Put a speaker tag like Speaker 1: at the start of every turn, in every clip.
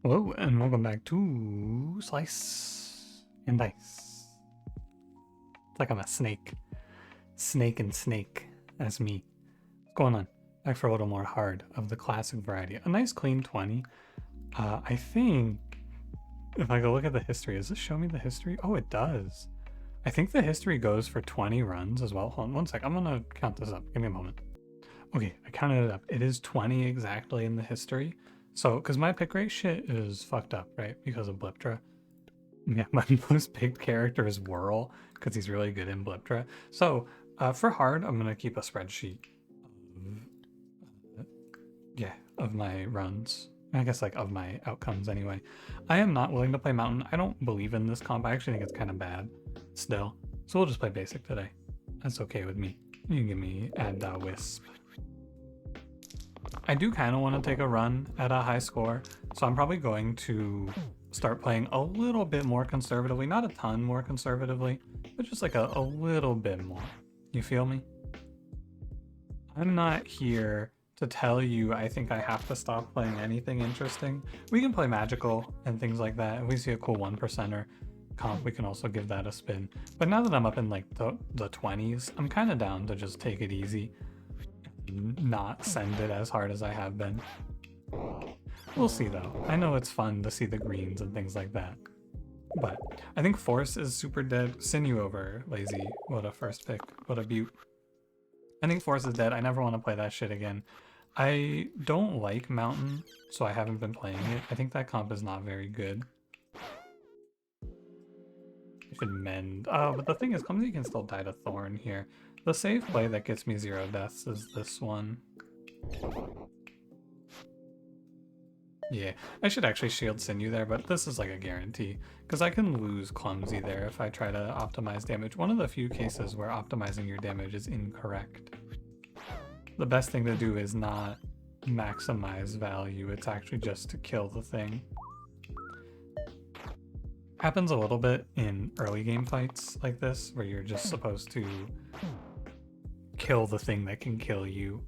Speaker 1: Hello, and welcome back to Slice and Dice. It's like I'm a snake. Snake and snake. That's me. What's going on? Back for a little more hard of the classic variety. A nice clean 20. I think if I go look at the history, does this show me the history? Oh, it does. I think the history goes for 20 runs as well. Hold on one sec. I'm gonna count this up. Give me a moment. Okay, I counted it up. It is 20 exactly in the history. So, because my pick rate shit is fucked up, right? Because of Bliptra. Yeah, my most picked character is Whirl, because he's really good in Bliptra. So, for hard, I'm going to keep a spreadsheet of my runs. I guess, like, of my outcomes anyway. I am not willing to play Mountain. I don't believe in this comp. I actually think it's kind of bad still. So we'll just play Basic today. That's okay with me. You can give me add Wisp. I do kind of want to take a run at a high score, so I'm probably going to start playing a little bit more conservatively. Not a ton more conservatively, but just like a little bit more. You feel me? I'm not here to tell you I think I have to stop playing anything interesting. We can play magical and things like that. If we see a cool 1%er comp, we can also give that a spin. But now that I'm up in like the 20s, I'm kind of down to just take it easy. Not send it as hard as I have been. We'll see though. I know it's fun to see the greens and things like that. But I think Force is super dead. Sinew over Lazy. What a first pick. What a beaut. I think Force is dead. I never want to play that shit again. I don't like Mountain, so I haven't been playing it. I think that comp is not very good. I should mend. Oh, but the thing is, Clumsy can still die to Thorn here. The safe play that gets me 0 deaths is this one. Yeah, I should actually shield Sinew there, but this is like a guarantee, because I can lose Clumsy there if I try to optimize damage. One of the few cases where optimizing your damage is incorrect. The best thing to do is not maximize value, it's actually just to kill the thing. Happens a little bit in early game fights like this, where you're just supposed to kill the thing that can kill you.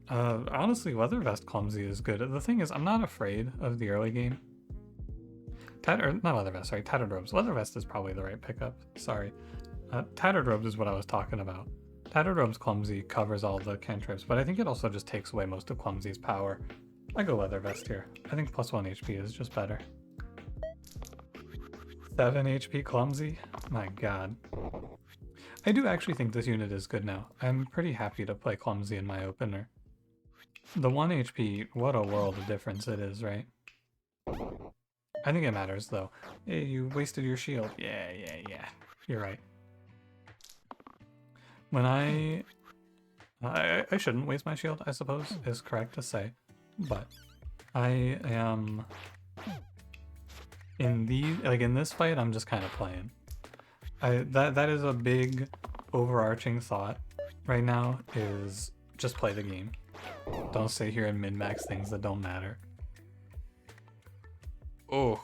Speaker 1: Honestly, Weather Vest Clumsy is good. The thing is, I'm not afraid of the early game. Not Leather Vest, sorry, Tattered Robes. Leather Vest is probably the right pickup, sorry. Tattered Robes is what I was talking about. Tattered Robes Clumsy covers all the cantrips, but I think it also just takes away most of Clumsy's power. I go Leather Vest here. I think +1 HP is just better. 7 HP Clumsy? My god. I do actually think this unit is good now. I'm pretty happy to play Clumsy in my opener. The 1 HP, what a world of difference it is, right? I think it matters though. Hey, you wasted your shield. Yeah. You're right. When I shouldn't waste my shield, I suppose, is correct to say. But I am in this fight, I'm just kind of playing. That is a big overarching thought right now, is just play the game. Don't sit here and min-max things that don't matter. Oh.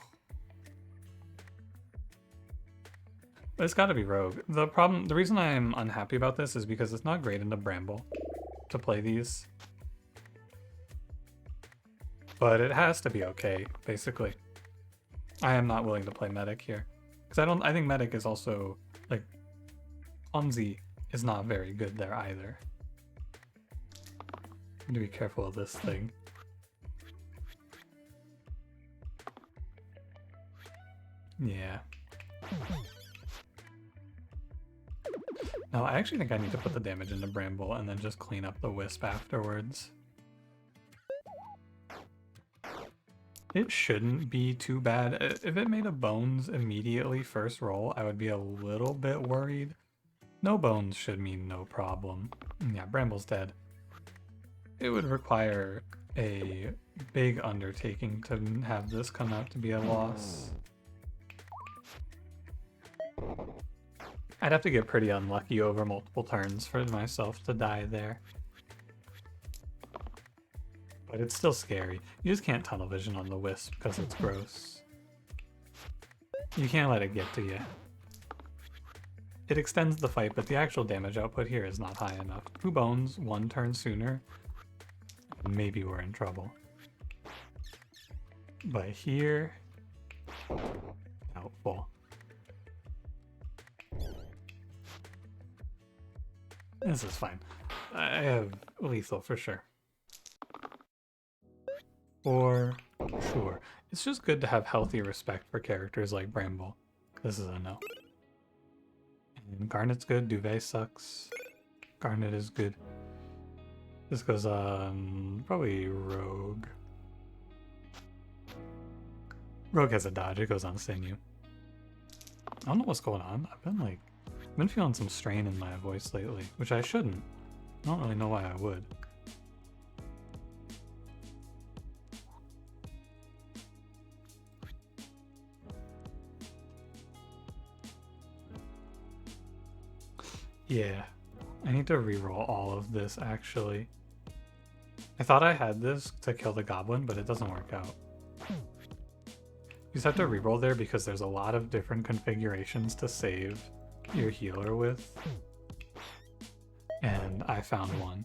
Speaker 1: But it's gotta be Rogue. The reason I'm unhappy about this is because it's not great into Bramble to play these. But it has to be okay, basically. I am not willing to play Medic here. Because I think Medic is also, like, Clumsy is not very good there either. To be careful of this thing. Yeah. No, I actually think I need to put the damage into Bramble and then just clean up the Wisp afterwards. It shouldn't be too bad. If it made a Bones immediately first roll, I would be a little bit worried. No Bones should mean no problem. Yeah, Bramble's dead. It would require a big undertaking to have this come out to be a loss. I'd have to get pretty unlucky over multiple turns for myself to die there. But it's still scary. You just can't tunnel vision on the Wisp because it's gross. You can't let it get to you. It extends the fight, but the actual damage output here is not high enough. 2 bones, 1 turn sooner. Maybe we're in trouble. But here, doubtful. This is fine. I have lethal for sure. For sure. It's just good to have healthy respect for characters like Bramble. This is a no. And Garnet's good. Duvet sucks. Garnet is good. This goes on probably Rogue. Rogue has a dodge. It goes on Sinew. I don't know what's going on. I've been feeling some strain in my voice lately, which I shouldn't. I don't really know why I would. Yeah, I need to reroll all of this actually. I thought I had this to kill the goblin, but it doesn't work out. You just have to reroll there because there's a lot of different configurations to save your healer with. And I found one.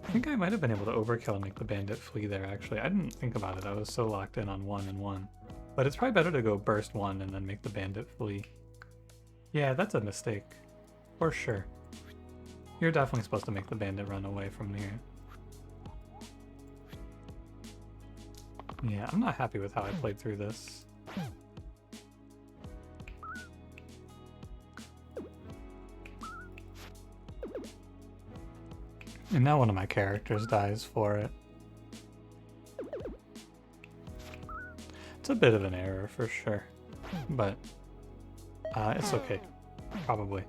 Speaker 1: I think I might have been able to overkill and make the bandit flee there actually. I didn't think about it. I was so locked in on 1 and 1. But it's probably better to go burst 1 and then make the bandit flee. Yeah, that's a mistake. For sure. You're definitely supposed to make the bandit run away from here. Yeah, I'm not happy with how I played through this. And now one of my characters dies for it. It's a bit of an error for sure, but it's okay, probably.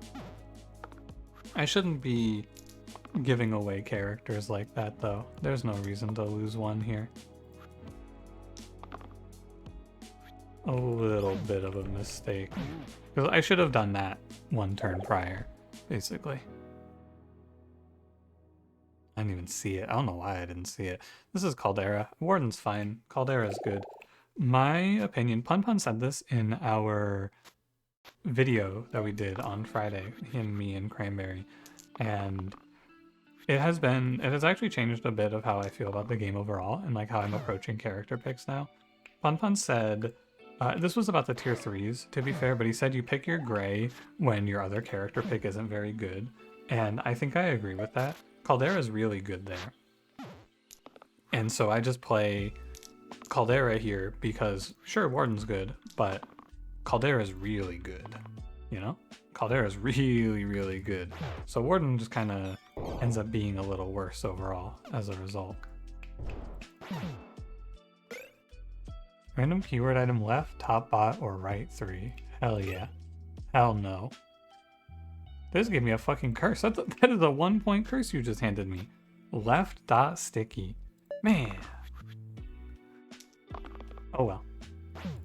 Speaker 1: I shouldn't be giving away characters like that though. There's no reason to lose one here. A little bit of a mistake. Because I should have done that one turn prior, basically. I didn't even see it. I don't know why I didn't see it. This is Caldera. Warden's fine. Caldera's good. My opinion, Pun Pun said this in our video that we did on Friday, him, me, and Cranberry, and it has actually changed a bit of how I feel about the game overall and like how I'm approaching character picks now. Pun Pun said, this was about the tier 3s to be fair, but he said you pick your gray when your other character pick isn't very good, and I think I agree with that. Caldera is really good there. And so I just play Caldera here because, sure, Warden's good, but Caldera is really good, you know? Caldera is really, really good. So Warden just kind of ends up being a little worse overall as a result. Random keyword item left, top bot, or right 3. Hell yeah. Hell no. This gave me a fucking curse. That is a 1-point curse you just handed me. Left dot sticky. Man. Oh well.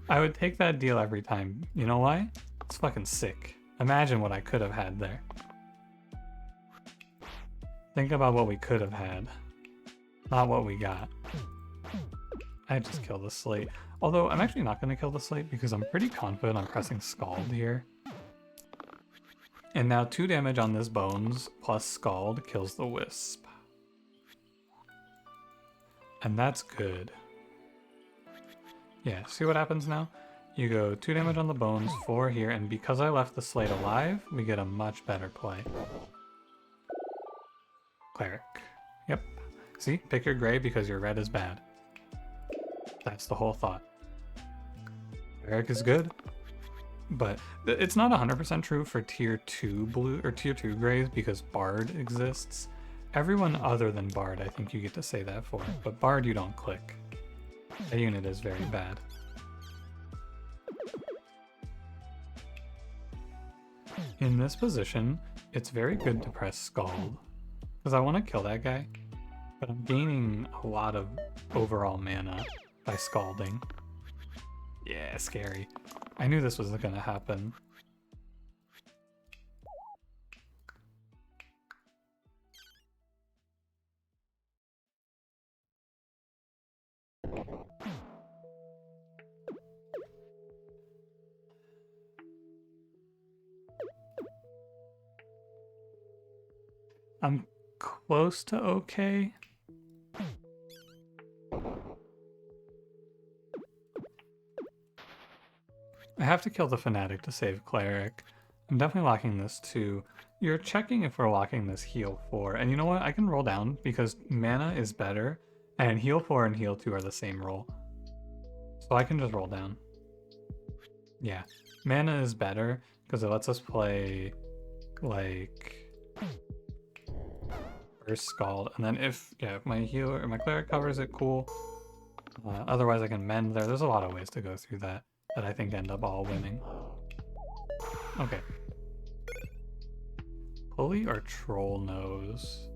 Speaker 1: I would take that deal every time. You know why? It's fucking sick. Imagine what I could have had there. Think about what we could have had. Not what we got. I just killed the slate. Although I'm actually not going to kill the slate because I'm pretty confident I'm pressing Scald here. And now 2 damage on this Bones plus Scald kills the Wisp. And that's good. Yeah, see what happens now? You go 2 damage on the Bones, 4 here, and because I left the Slate alive, we get a much better play. Cleric. Yep. See? Pick your gray because your red is bad. That's the whole thought. Cleric is good. But it's not 100% true for tier 2 blue or tier 2 grays because Bard exists. Everyone other than Bard, I think you get to say that for. But Bard you don't click. That unit is very bad. In this position, it's very good to press Scald. Because I want to kill that guy. But I'm gaining a lot of overall mana by Scalding. Yeah, scary. I knew this was going to happen. I'm close to okay. I have to kill the Fanatic to save Cleric. I'm definitely locking this too. You're checking if we're locking this heal 4. And you know what? I can roll down because mana is better. And heal 4 and heal 2 are the same roll. So I can just roll down. Yeah. Mana is better because it lets us play like Burst Scald. And then if my healer or my cleric covers it, cool. Otherwise I can mend there. There's a lot of ways to go through that I think end up all winning. Okay. Pulley or Troll Nose?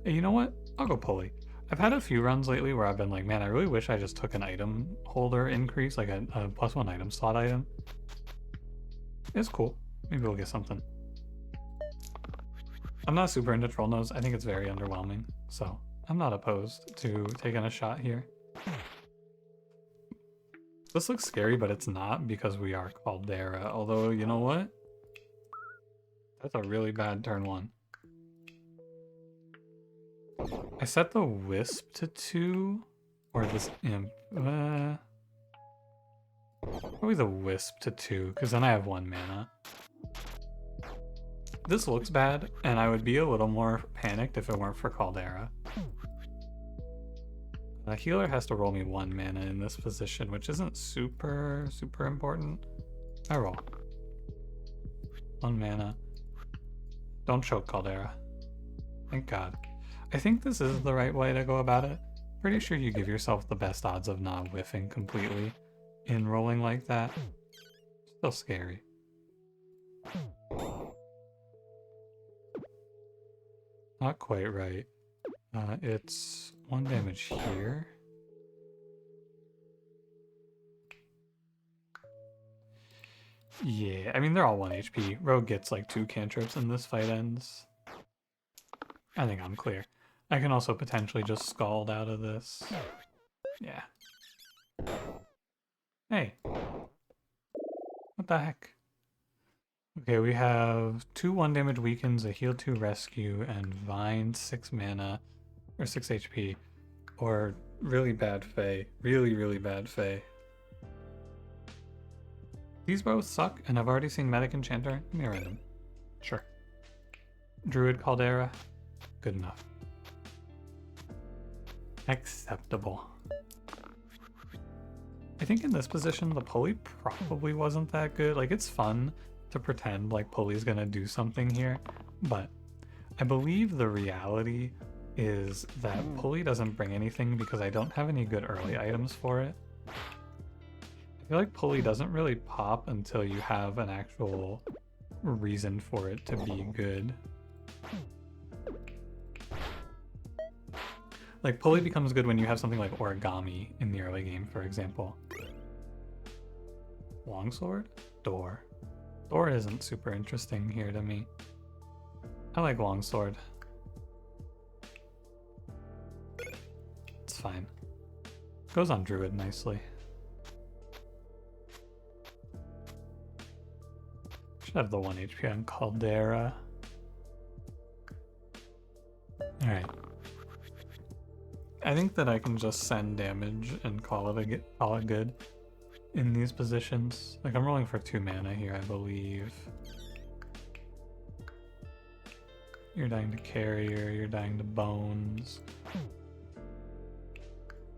Speaker 1: Hey, you know what? I'll go Pulley. I've had a few runs lately where I've been like, man, I really wish I just took an item holder increase, like a +1 item slot item. It's cool. Maybe we'll get something. I'm not super into Troll Nose. I think it's very underwhelming. So I'm not opposed to taking a shot here. This looks scary, but it's not because we are Caldera. Although, you know what? That's a really bad turn 1. I set the wisp to 2, or this imp. Probably the wisp to 2, because then I have 1 mana. This looks bad, and I would be a little more panicked if it weren't for Caldera. The healer has to roll me 1 mana in this position, which isn't super important. I roll. 1 mana. Don't choke Caldera. Thank God. I think this is the right way to go about it. Pretty sure you give yourself the best odds of not whiffing completely in rolling like that. Still scary. Not quite right. It's 1 damage here. Yeah, I mean, they're all 1 HP. Rogue gets like 2 cantrips and this fight ends. I think I'm clear. I can also potentially just Scald out of this. Yeah. Hey. What the heck? Okay, we have 2 1 damage weakens, a heal 2 rescue, and Vine 6 mana, or 6 HP, or really bad Fae. Really bad Fae. These both suck, and I've already seen Medic Enchanter. Give me a random. Sure. Druid Caldera. Good enough. Acceptable. I think in this position, the pulley probably wasn't that good. Like, it's fun to pretend like pulley's gonna do something here, but I believe the reality is that pulley doesn't bring anything because I don't have any good early items for it. I feel like pulley doesn't really pop until you have an actual reason for it to be good. Like, pulley becomes good when you have something like origami in the early game, for example. Longsword? Door. Door isn't super interesting here to me. I like longsword. It's fine. Goes on druid nicely. Should have the 1 HP on Caldera. Alright. I think that I can just send damage and call it good in these positions. Like, I'm rolling for 2 mana here, I believe. You're dying to Carrier, you're dying to Bones.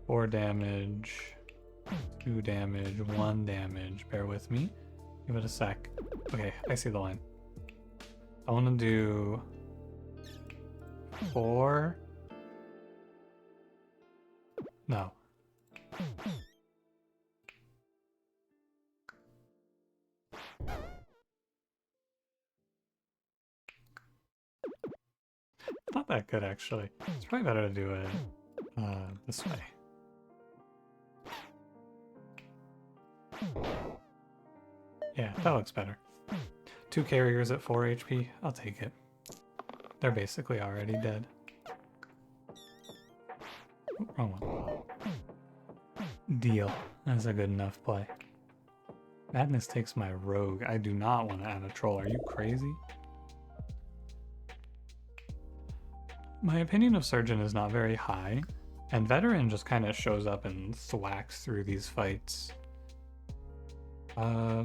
Speaker 1: 4 damage, 2 damage, 1 damage. Bear with me. Give it a sec. Okay, I see the line. I want to do 4. No. Not that good, actually. It's probably better to do it this way. Yeah, that looks better. 2 carriers at 4 HP. I'll take it. They're basically already dead. Oh, wrong one. Deal. That's a good enough play. Madness takes my rogue. I do not want to add a troll. Are you crazy? My opinion of Surgeon is not very high, and Veteran just kind of shows up and thwacks through these fights.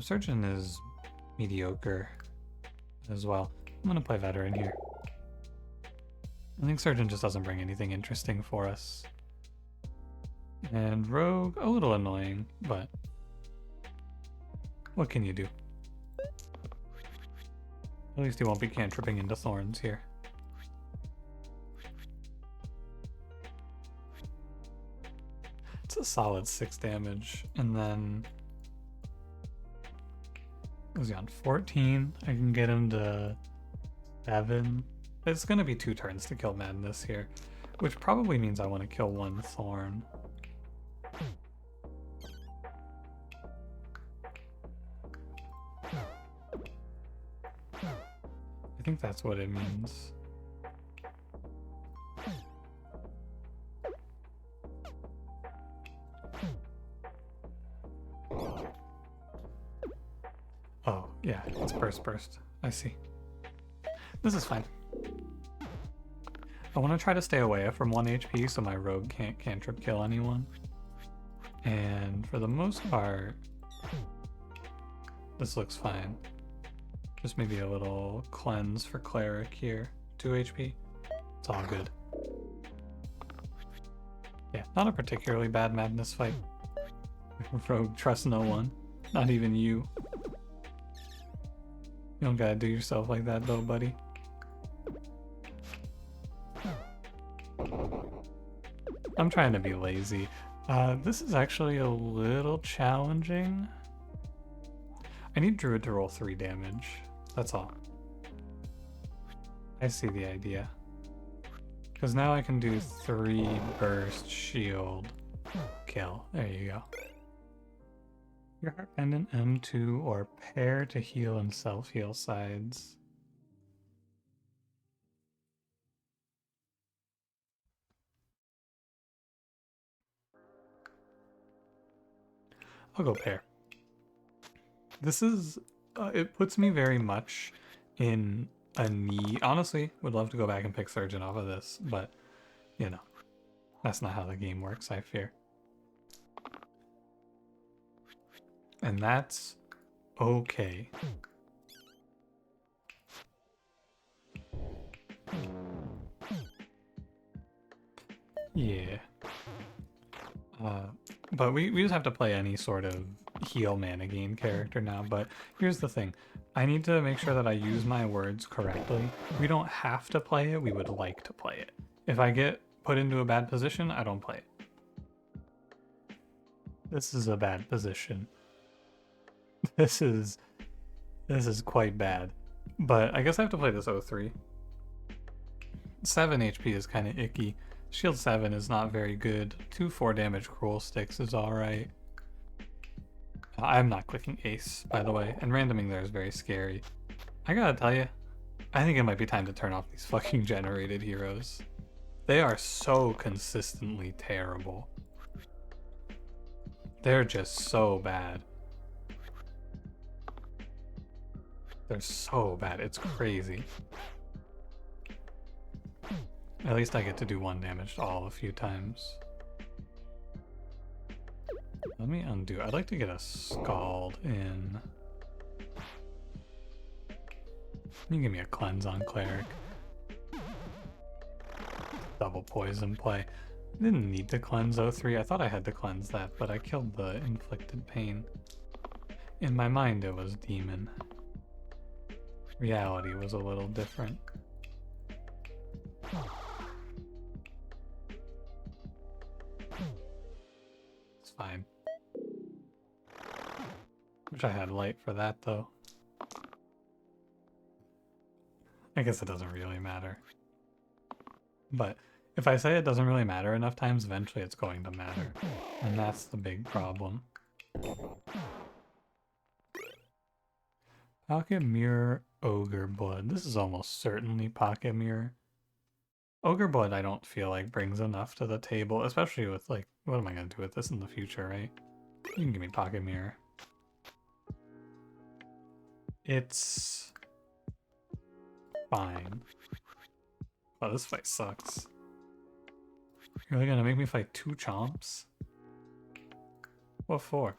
Speaker 1: Surgeon is mediocre as well. I'm gonna play veteran here. I think Surgeon just doesn't bring anything interesting for us. And Rogue, a little annoying, but what can you do? At least he won't be cantripping into thorns here. It's a solid 6 damage, and then was he on 14? I can get him to 7. It's gonna be 2 turns to kill Madness here, which probably means I want to kill 1 Thorn. I think that's what it means. Oh, yeah, it's burst. I see. This is fine. I want to try to stay away from 1 HP so my rogue can't cantrip kill anyone. And for the most part, this looks fine. Just maybe a little cleanse for cleric here. 2 HP. It's all good. Yeah, not a particularly bad madness fight. Rogue trusts no one. Not even you. You don't gotta do yourself like that though, buddy. I'm trying to be lazy. This is actually a little challenging. I need Druid to roll 3 damage. That's all. I see the idea. Because now I can do 3 burst, shield, kill. There you go. Your heart pendant M2 or pair to heal and self-heal sides. I'll go pair. This is, it puts me very much in a need. Honestly, would love to go back and pick Surgeon off of this, but, you know, that's not how the game works, I fear. And that's okay. Yeah. But we just have to play any sort of heal mana gain character now. But here's the thing. I need to make sure that I use my words correctly. We don't have to play it. We would like to play it. If I get put into a bad position, I don't play it. This is a bad position. This is quite bad. But I guess I have to play this 03. 7 HP is kind of icky. Shield 7 is not very good. 2 4 damage cruel sticks is alright. I'm not clicking ace, by the way, and randoming there is very scary. I gotta tell you, I think it might be time to turn off these fucking generated heroes. They are so consistently terrible. They're just so bad. They're so bad, it's crazy. At least I get to do 1 damage to all a few times. Let me undo. I'd like to get a Scald in. You give me a cleanse on Cleric. Double poison play. I didn't need to cleanse 03. I thought I had to cleanse that, but I killed the inflicted pain. In my mind it was demon. Reality was a little different. It's fine. Wish I had light for that though. I guess it doesn't really matter. But if I say it doesn't really matter enough times, eventually it's going to matter. And that's the big problem. Pocket Mirror, Ogre Blood. This is almost certainly Pocket Mirror. Ogre Blood I don't feel like brings enough to the table, especially with like, what am I going to do with this in the future, right? You can give me Pocket Mirror. It's fine. Oh, this fight sucks. You're really gonna make me fight 2 chomps? What for?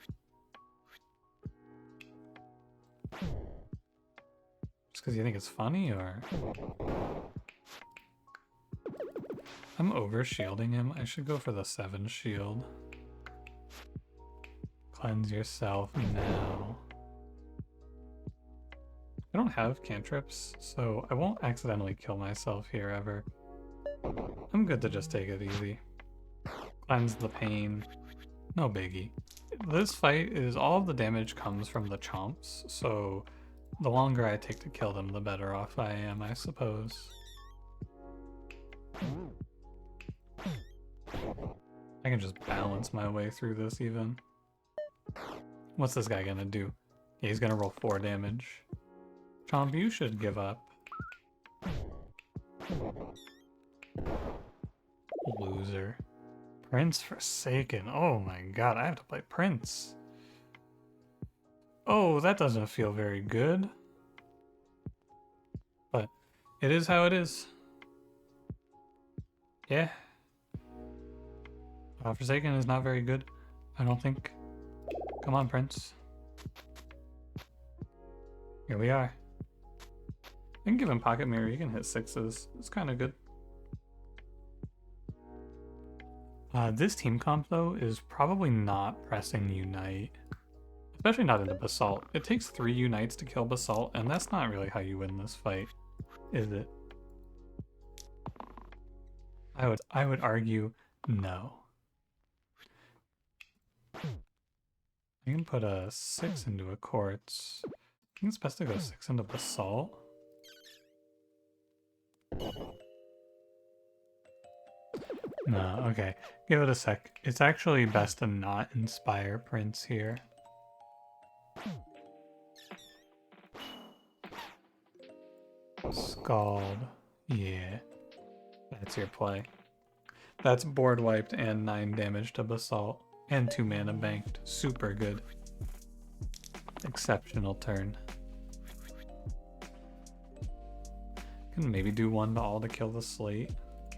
Speaker 1: because you think it's funny, or? I'm over shielding him. I should go for the 7 shield. Cleanse yourself now. I don't have cantrips, so I won't accidentally kill myself here ever. I'm good to just take it easy. Cleanse the pain. No biggie. This fight is all of the damage comes from the chomps, so the longer I take to kill them, the better off I am, I suppose. I can just balance my way through this even. What's this guy gonna do? Yeah, he's gonna roll 4 damage. Chomp, you should give up. Loser. Prince Forsaken. Oh my god, I have to play Prince. Oh, that doesn't feel very good. But it is how it is. Yeah. Forsaken is not very good, I don't think. Come on, Prince. Here we are. I can give him Pocket Mirror, he can hit 6s. It's kind of good. This team comp, though, is probably not pressing Unite. Especially not into Basalt. It takes 3 Unites to kill Basalt, and that's not really how you win this fight, is it? I would argue no. I can put a 6 into a Quartz. I think it's best to go 6 into Basalt. No, okay. Give it a sec. It's actually best to not inspire Prince here. Scald. Yeah. That's your play. That's board wiped and 9 damage to Basalt. And 2 mana banked. Super good. Exceptional turn. Can maybe do 1 to all to kill the slate.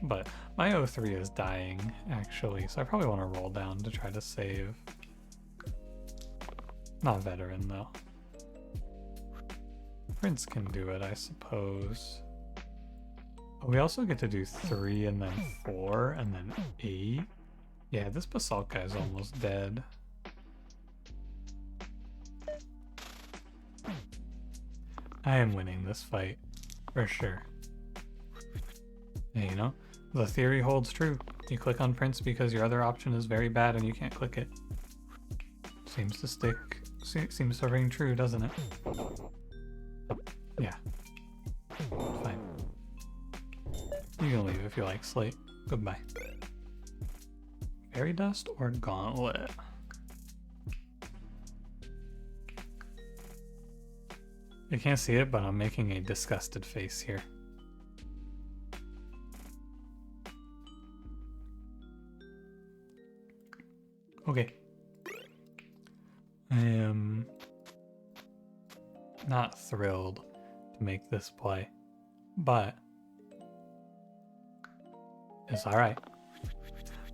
Speaker 1: But my 0-3 is dying, actually, so I probably want to roll down to try to save. Not veteran, though. Prince can do it, I suppose. Oh, we also get to do 3 and then 4 and then 8. Yeah, this Basalt guy is almost dead. I am winning this fight, for sure. Hey, you know, the theory holds true. You click on Prince because your other option is very bad and you can't click it. Seems to stick, seems to ring true, doesn't it? Yeah. Fine. You can leave if you like, Slate. Goodbye. Fairy Dust or Gauntlet? You can't see it, but I'm making a disgusted face here. Okay. I am not thrilled to make this play, but it's alright.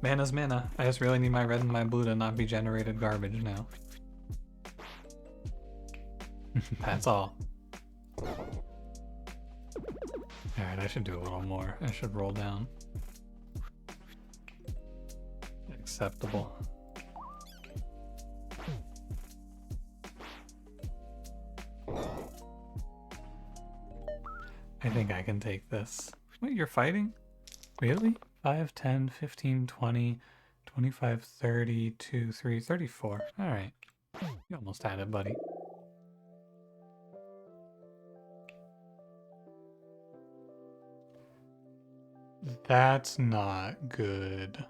Speaker 1: Mana's mana. I just really need my red and my blue to not be generated garbage now. That's all. Alright, I should do a little more. I should roll down. Acceptable. I think I can take this. Wait, you're fighting? Really? 5, 10, 15, 20, 25, 30, 2, 3, 34. Alright. You almost had it, buddy. That's not good.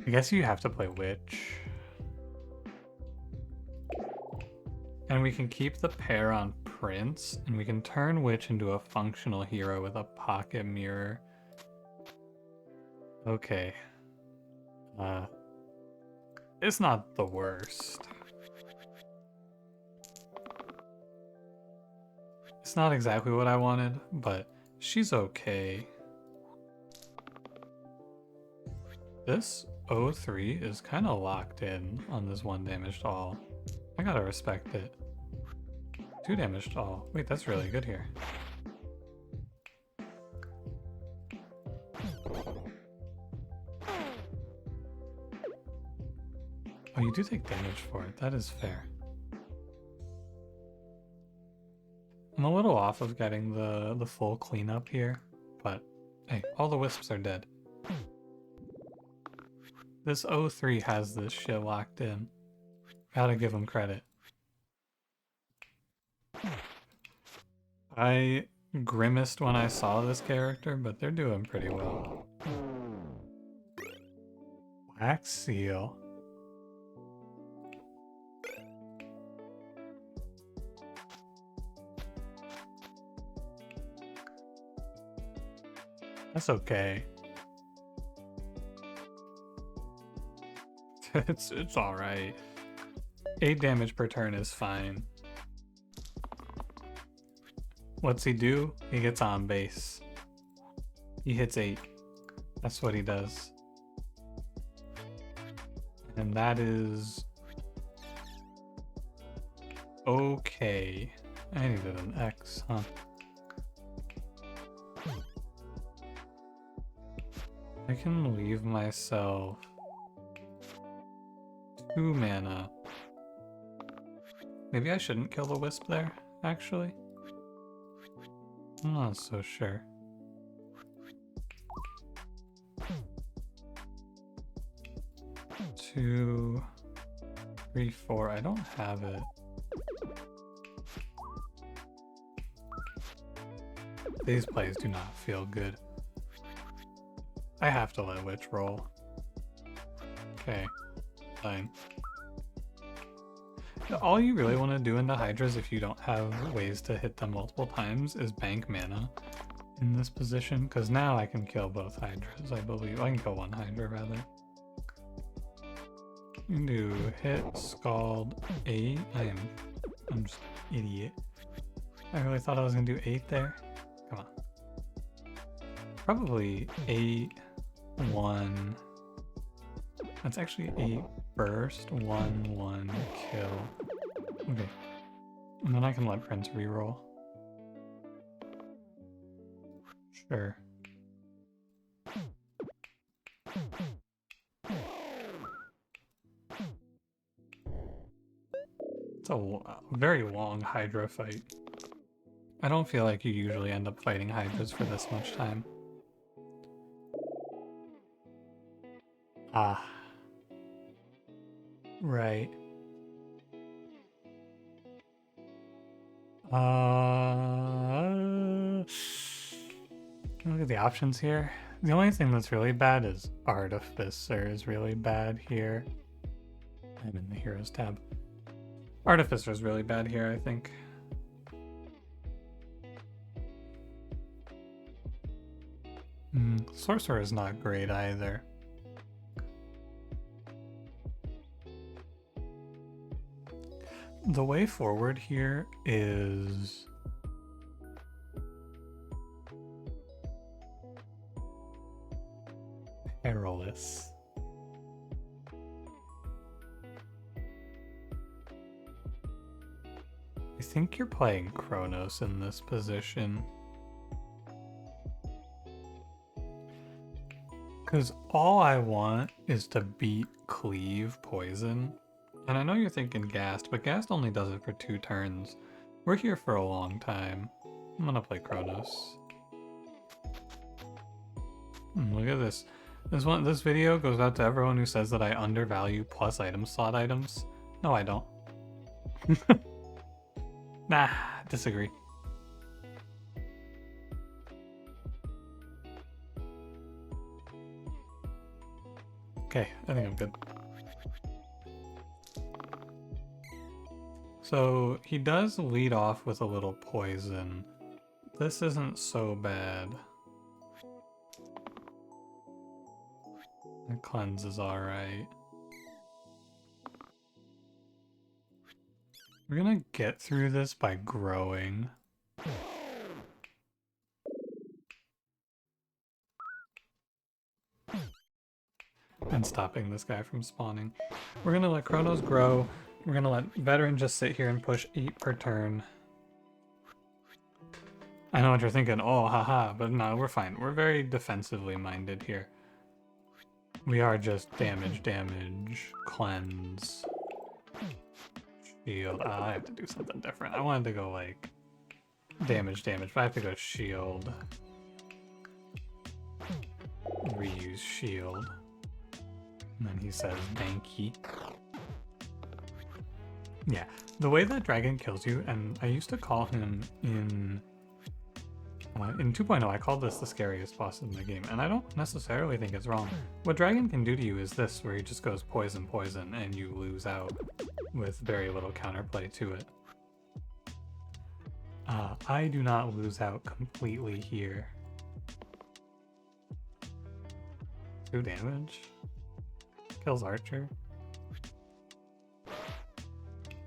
Speaker 1: I guess you have to play Witch. And we can keep the pair on Prince, and we can turn Witch into a functional hero with a Pocket Mirror. Okay. It's not the worst. It's not exactly what I wanted, but she's okay. This 03 is kind of locked in on this 1 damage to all. I gotta respect it. 2 damage to all. Wait, that's really good here. Oh, you do take damage for it. That is fair. I'm a little off of getting the full cleanup here, but hey, all the wisps are dead. This 03 has this shit locked in. Gotta give him credit. I grimaced when I saw this character, but they're doing pretty well. Wax seal. That's okay. it's alright. 8 damage per turn is fine. What's he do? He gets on base. He hits 8. That's what he does. And that is... okay. I needed an X, huh? I can leave myself 2 mana. Maybe I shouldn't kill the wisp there, actually. I'm not so sure. Two, 3, 4. I don't have it. These plays do not feel good. I have to let Witch roll. Okay, fine. All you really want to do into Hydras if you don't have ways to hit them multiple times is bank mana in this position, because now I can kill both Hydras, I believe. I can kill 1 Hydra, rather. You can do hit, scald, 8. I'm just an idiot. I really thought I was going to do 8 there. Come on. Probably 8, 1. That's actually 8 burst, 1, 1, kill. Okay. And then I can let Prince reroll. Sure. It's a very long Hydra fight. I don't feel like you usually end up fighting Hydras for this much time. Ah. Right. Look at the options here. The only thing that's really bad is Artificer is really bad here. I'm in the Heroes tab. Artificer is really bad here, I think. Sorcerer is not great either. The way forward here is... perilous. I think you're playing Kronos in this position. Because all I want is to beat Cleave Poison. And I know you're thinking Ghast, but Ghast only does it for 2 turns. We're here for a long time. I'm gonna play Kronos. Look at this. This video goes out to everyone who says that I undervalue plus item slot items. No, I don't. Nah, disagree. Okay, I think I'm good. So he does lead off with a little poison. This isn't so bad. The cleanse is alright. We're gonna get through this by growing. And stopping this guy from spawning. We're gonna let Chronos grow. We're gonna let Veteran just sit here and push 8 per turn. I know what you're thinking, oh haha, but no, we're fine. We're very defensively minded here. We are just damage, cleanse, shield. I have to do something different. I wanted to go like damage, but I have to go shield. Reuse shield. And then he says, Banky. Yeah, the way that dragon kills you, and I used to call him in 2.0, I called this the scariest boss in the game, and I don't necessarily think it's wrong. What dragon can do to you is this, where he just goes poison, and you lose out with very little counterplay to it. I do not lose out completely here. 2 damage. Kills Archer.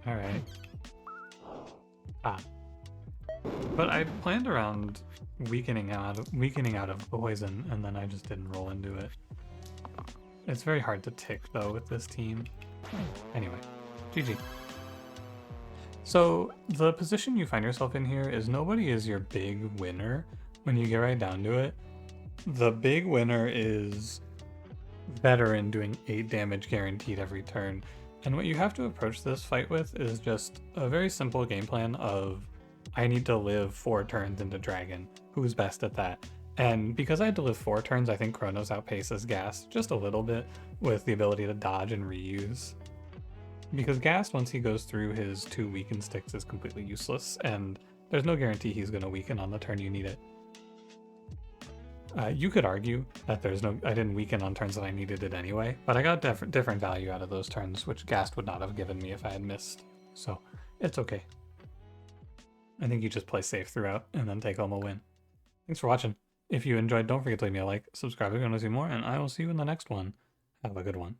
Speaker 1: Alright. But I planned around weakening out of poison, and then I just didn't roll into it. It's very hard to tick though with this team. Anyway, GG. So the position you find yourself in here is nobody is your big winner when you get right down to it. The big winner is Veteran doing 8 damage guaranteed every turn. And what you have to approach this fight with is just a very simple game plan of I need to live 4 turns into Dragon. Who's best at that? And because I had to live 4 turns, I think Chronos outpaces Gas just a little bit with the ability to dodge and reuse. Because Gas, once he goes through his 2 weaken sticks, is completely useless, and there's no guarantee he's going to weaken on the turn you need it. You could argue that I didn't weaken on turns that I needed it anyway, but I got different value out of those turns, which Gast would not have given me if I had missed. So it's okay. I think you just play safe throughout and then take home a win. Thanks for watching. If you enjoyed, don't forget to leave me a like, subscribe if you want to see more, and I will see you in the next one. Have a good one.